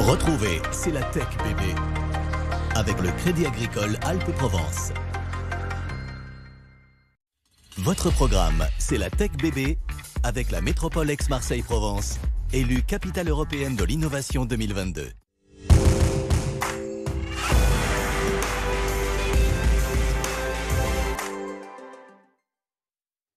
Retrouvez C'est la Tech bébé avec le Crédit Agricole Alpes-Provence. Votre programme C'est la Tech bébé avec la métropole Aix-Marseille-Provence, élue capitale européenne de l'innovation 2022.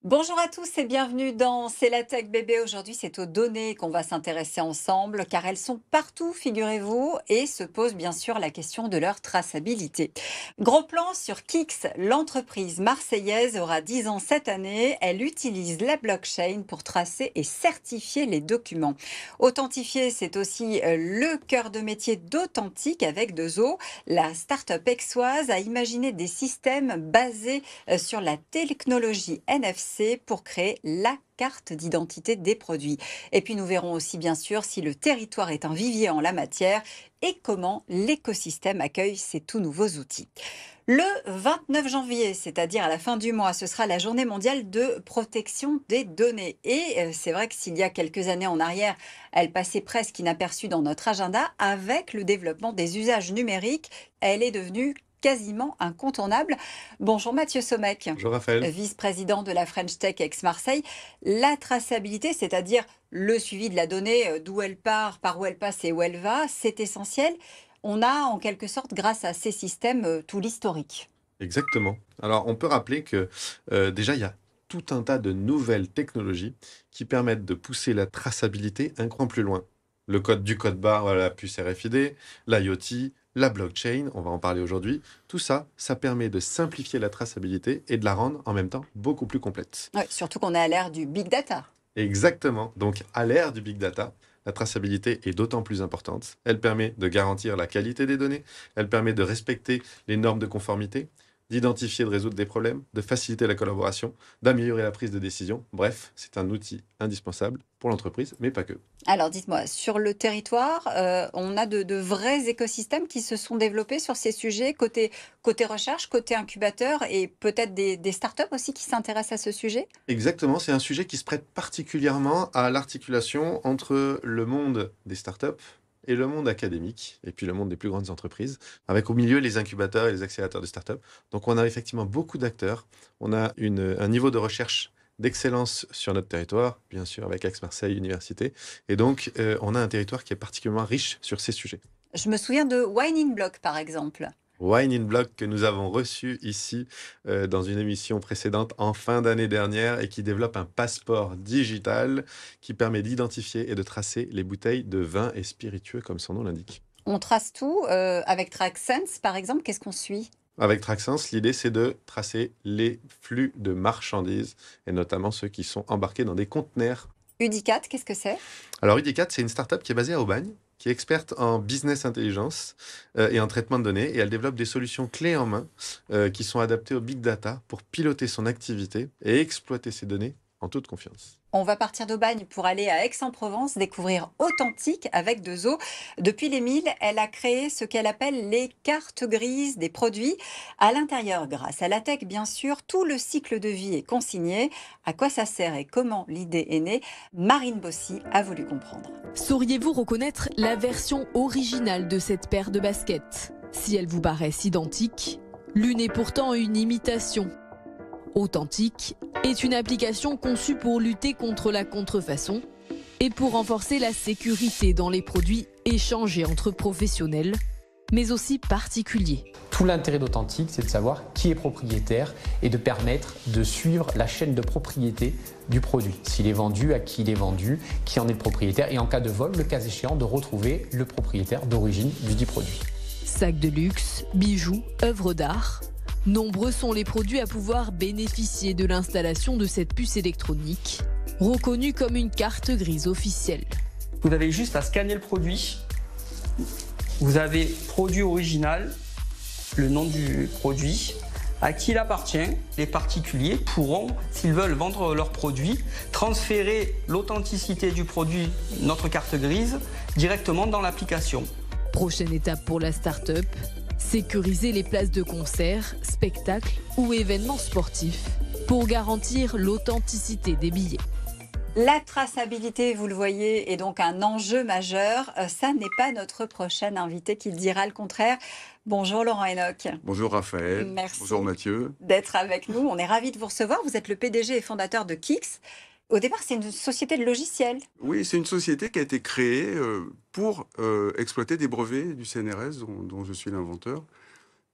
Bonjour à tous et bienvenue dans C'est la Tech bébé. Aujourd'hui, c'est aux données qu'on va s'intéresser ensemble car elles sont partout, figurez-vous, et se pose bien sûr la question de leur traçabilité. Gros plan sur Kix, l'entreprise marseillaise aura 10 ans cette année. Elle utilise la blockchain pour tracer et certifier les documents. Authentifier, c'est aussi le cœur de métier d'Authentique avec 2O. La start-up aixoise a imaginé des systèmes basés sur la technologie NFC pour créer la carte d'identité des produits. Et puis nous verrons aussi bien sûr si le territoire est un vivier en la matière et comment l'écosystème accueille ces tout nouveaux outils. Le 29 janvier, c'est-à-dire à la fin du mois, ce sera la journée mondiale de protection des données. Et c'est vrai que s'il y a quelques années en arrière, elle passait presque inaperçue dans notre agenda, avec le développement des usages numériques, elle est devenue quasiment incontournable. Bonjour Mathieu Sommek. Bonjour Raphaël. Vice-président de la French Tech Aix-Marseille. La traçabilité, c'est-à-dire le suivi de la donnée, d'où elle part, par où elle passe et où elle va, c'est essentiel. On a en quelque sorte, grâce à ces systèmes, tout l'historique. Exactement. Alors on peut rappeler que déjà il y a tout un tas de nouvelles technologies qui permettent de pousser la traçabilité un cran plus loin. Le code du code barre, la puce RFID, l'IoT, la blockchain, on va en parler aujourd'hui. Tout ça, ça permet de simplifier la traçabilité et de la rendre en même temps beaucoup plus complète. Ouais, surtout qu'on est à l'ère du big data. Exactement. Donc à l'ère du big data, la traçabilité est d'autant plus importante. Elle permet de garantir la qualité des données, elle permet de respecter les normes de conformité, d'identifier et de résoudre des problèmes, de faciliter la collaboration, d'améliorer la prise de décision. Bref, c'est un outil indispensable pour l'entreprise, mais pas que. Alors dites-moi, sur le territoire, on a de vrais écosystèmes qui se sont développés sur ces sujets, côté recherche, côté incubateur et peut-être des startups aussi qui s'intéressent à ce sujet? Exactement, c'est un sujet qui se prête particulièrement à l'articulation entre le monde des startups et le monde académique, et puis le monde des plus grandes entreprises, avec au milieu les incubateurs et les accélérateurs de startups. Donc on a effectivement beaucoup d'acteurs, on a un niveau de recherche d'excellence sur notre territoire, bien sûr avec Aix-Marseille Université, et donc on a un territoire qui est particulièrement riche sur ces sujets. Je me souviens de Wine in Block par exemple. Wine in Block que nous avons reçu ici dans une émission précédente en fin d'année dernière et qui développe un passeport digital qui permet d'identifier et de tracer les bouteilles de vin et spiritueux comme son nom l'indique. On trace tout avec TrackSense par exemple, qu'est-ce qu'on suit? Avec TrackSense, l'idée c'est de tracer les flux de marchandises et notamment ceux qui sont embarqués dans des conteneurs. Udicat, qu'est-ce que c'est? Alors Udicat, c'est une start-up qui est basée à Aubagne, qui est experte en business intelligence et en traitement de données. Et elle développe des solutions clés en main qui sont adaptées au big data pour piloter son activité et exploiter ses données en toute confiance. On va partir d'Aubagne pour aller à Aix-en-Provence, découvrir Authentique avec 2O. Depuis les 1000, elle a créé ce qu'elle appelle les cartes grises des produits. À l'intérieur, grâce à la tech, bien sûr, tout le cycle de vie est consigné. À quoi ça sert et comment l'idée est née, Marine Bossy a voulu comprendre. Sauriez-vous reconnaître la version originale de cette paire de baskets? Si elles vous paraissent identiques, l'une est pourtant une imitation. Authentique est une application conçue pour lutter contre la contrefaçon et pour renforcer la sécurité dans les produits échangés entre professionnels, mais aussi particuliers. Tout l'intérêt d'Authentique, c'est de savoir qui est propriétaire et de permettre de suivre la chaîne de propriété du produit. S'il est vendu, à qui il est vendu, qui en est le propriétaire et en cas de vol, le cas échéant, de retrouver le propriétaire d'origine du dit produit. Sacs de luxe, bijoux, œuvres d'art. Nombreux sont les produits à pouvoir bénéficier de l'installation de cette puce électronique, reconnue comme une carte grise officielle. Vous avez juste à scanner le produit. Vous avez produit original, le nom du produit, à qui il appartient. Les particuliers pourront, s'ils veulent vendre leurs produits, transférer l'authenticité du produit, notre carte grise, directement dans l'application. Prochaine étape pour la start-up, sécuriser les places de concert, spectacles ou événements sportifs pour garantir l'authenticité des billets. La traçabilité, vous le voyez, est donc un enjeu majeur. Ça n'est pas notre prochain invité qui dira le contraire. Bonjour Laurent Enoch. Bonjour Raphaël. Merci Bonjour Mathieu. d'être avec nous. On est ravis de vous recevoir. Vous êtes le PDG et fondateur de Kix. Au départ, c'est une société de logiciels. Oui, c'est une société qui a été créée pour exploiter des brevets du CNRS, dont je suis l'inventeur,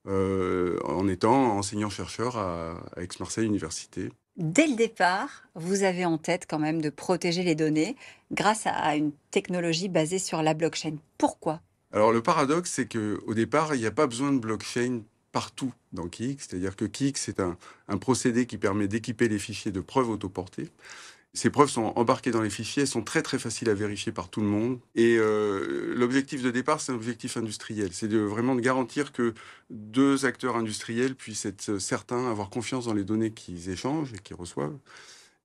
en étant enseignant-chercheur à Aix-Marseille Université. Dès le départ, vous avez en tête quand même de protéger les données grâce à une technologie basée sur la blockchain. Pourquoi ? Alors le paradoxe, c'est qu'au départ, il n'y a pas besoin de blockchain partout dans Kix. C'est-à-dire que Kix, c'est un procédé qui permet d'équiper les fichiers de preuves autoportées. Ces preuves sont embarquées dans les fichiers, elles sont très très faciles à vérifier par tout le monde. Et l'objectif de départ, c'est un objectif industriel. C'est vraiment de garantir que deux acteurs industriels puissent être certains, avoir confiance dans les données qu'ils échangent et qu'ils reçoivent.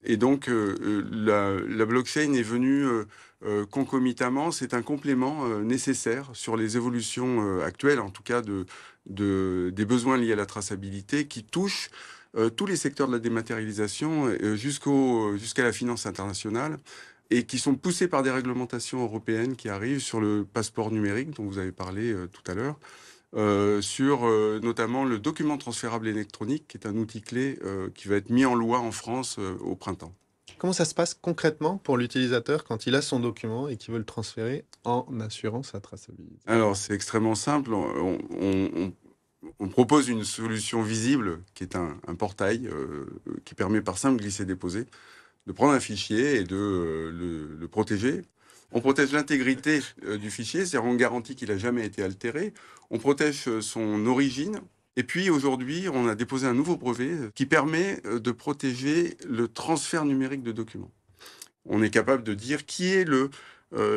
Et donc, la blockchain est venue concomitamment, c'est un complément nécessaire sur les évolutions actuelles, en tout cas des besoins liés à la traçabilité, qui touchent tous les secteurs de la dématérialisation jusqu'à la finance internationale et qui sont poussés par des réglementations européennes qui arrivent sur le passeport numérique dont vous avez parlé tout à l'heure, sur notamment le document transférable électronique qui est un outil clé qui va être mis en loi en France au printemps. Comment ça se passe concrètement pour l'utilisateur quand il a son document et qu'il veut le transférer en assurant sa traçabilité ? Alors, c'est extrêmement simple. On propose une solution visible qui est un portail qui permet par simple glisser-déposer de prendre un fichier et de le protéger. On protège l'intégrité du fichier, c'est-à-dire on garantit qu'il n'a jamais été altéré. On protège son origine. Et puis aujourd'hui, on a déposé un nouveau brevet qui permet de protéger le transfert numérique de documents. On est capable de dire qui est le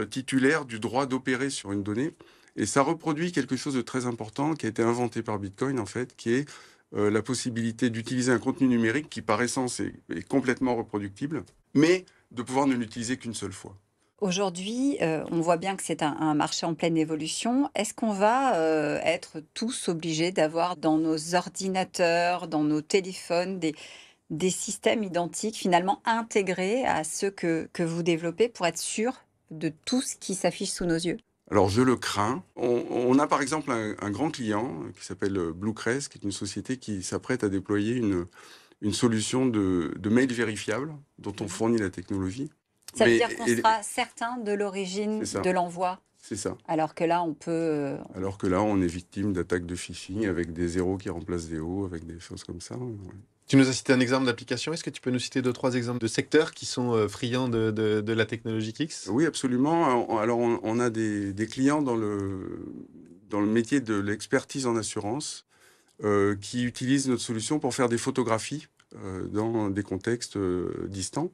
titulaire du droit d'opérer sur une donnée. Et ça reproduit quelque chose de très important qui a été inventé par Bitcoin, en fait, qui est la possibilité d'utiliser un contenu numérique qui, par essence, est complètement reproductible, mais de pouvoir ne l'utiliser qu'une seule fois. Aujourd'hui, on voit bien que c'est un marché en pleine évolution. Est-ce qu'on va être tous obligés d'avoir dans nos ordinateurs, dans nos téléphones, des systèmes identiques finalement intégrés à ceux que vous développez pour être sûr de tout ce qui s'affiche sous nos yeux ? Alors, je le crains. On a par exemple un grand client qui s'appelle Bluecrest, qui est une société qui s'apprête à déployer une solution de mail vérifiable dont on fournit la technologie. Ça veut dire qu'on sera certain de l'origine de l'envoi. C'est ça. Alors que là, on peut... Alors que là, on est victime d'attaques de phishing avec des zéros qui remplacent des O, avec des choses comme ça. Ouais. Tu nous as cité un exemple d'application. Est-ce que tu peux nous citer 2-3 exemples de secteurs qui sont friands de la technologie Kix ? Oui, absolument. Alors, on a des clients dans le métier de l'expertise en assurance qui utilisent notre solution pour faire des photographies dans des contextes distants.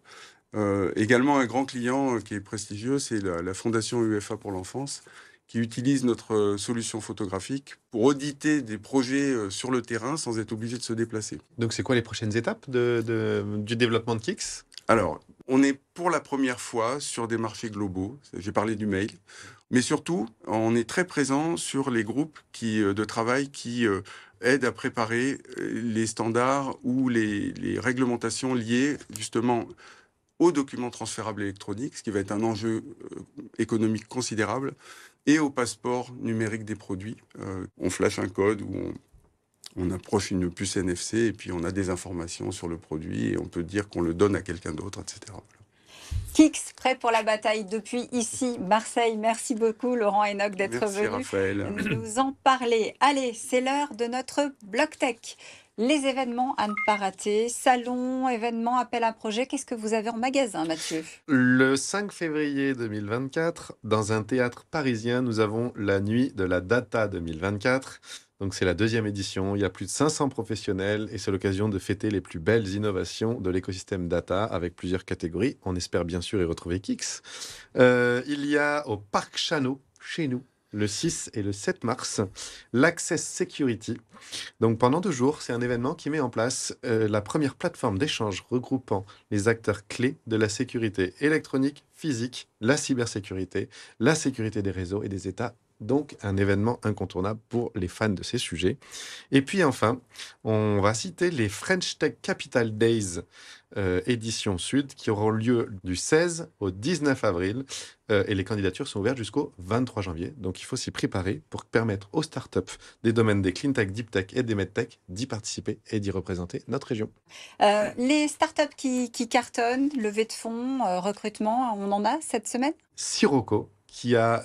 Également, un grand client qui est prestigieux, c'est la Fondation UEFA pour l'enfance, qui utilise notre solution photographique pour auditer des projets sur le terrain sans être obligé de se déplacer. Donc, c'est quoi les prochaines étapes du développement de Kix ? Alors, on est pour la première fois sur des marchés globaux. J'ai parlé du mail. Mais surtout, on est très présent sur les groupes de travail qui aident à préparer les standards ou les réglementations liées justement aux documents transférables électroniques, ce qui va être un enjeu économique considérable, et au passeport numérique des produits. On flash un code où on approche une puce NFC et puis on a des informations sur le produit et on peut dire qu'on le donne à quelqu'un d'autre, etc. Voilà. Kix, prêt pour la bataille depuis ici, Marseille. Merci beaucoup Laurent Enoch d'être Merci, venu Raphaël. nous en parler. Allez, c'est l'heure de notre Bloc Tech. Les événements à ne pas rater, salon, événements, appel à projet, qu'est-ce que vous avez en magasin, Mathieu ? Le 5 février 2024, dans un théâtre parisien, nous avons la Nuit de la Data 2024. Donc c'est la 2e édition, il y a plus de 500 professionnels et c'est l'occasion de fêter les plus belles innovations de l'écosystème data avec plusieurs catégories. On espère bien sûr y retrouver Kix. Il y a au Parc Chano, chez nous, le 6 et le 7 mars, l'Access Security. Donc pendant 2 jours, c'est un événement qui met en place la première plateforme d'échange regroupant les acteurs clés de la sécurité électronique, physique, la cybersécurité, la sécurité des réseaux et des États Donc, un événement incontournable pour les fans de ces sujets. Et puis enfin, on va citer les French Tech Capital Days édition Sud qui auront lieu du 16 au 19 avril. Et les candidatures sont ouvertes jusqu'au 23 janvier. Donc, il faut s'y préparer pour permettre aux startups des domaines des clean tech, deep tech et des medtech d'y participer et d'y représenter notre région. Les startups qui cartonnent, levée de fonds, recrutement, on en a cette semaine? Sirocco, qui a,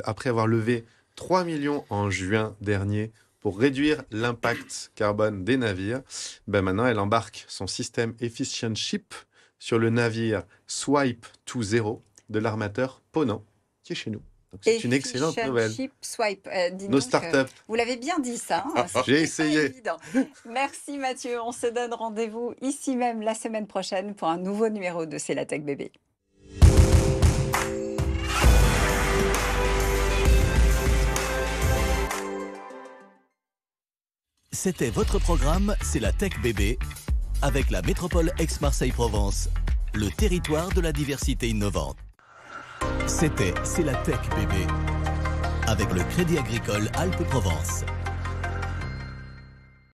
après avoir levé 3 millions en juin dernier pour réduire l'impact carbone des navires, maintenant elle embarque son système Efficient Ship sur le navire Swipe to Zero de l'armateur Ponant, qui est chez nous. Donc c'est une excellente nouvelle. Ship, Swipe. Nos startups. Vous l'avez bien dit ça. Hein, J'ai essayé. Merci Mathieu. On se donne rendez-vous ici même la semaine prochaine pour un nouveau numéro de C'est la Tech Bébé. C'était votre programme, c'est la Tech Bébé, avec la métropole Aix-Marseille-Provence, le territoire de la diversité innovante. C'était C'est la Tech Bébé, avec le Crédit Agricole Alpes-Provence.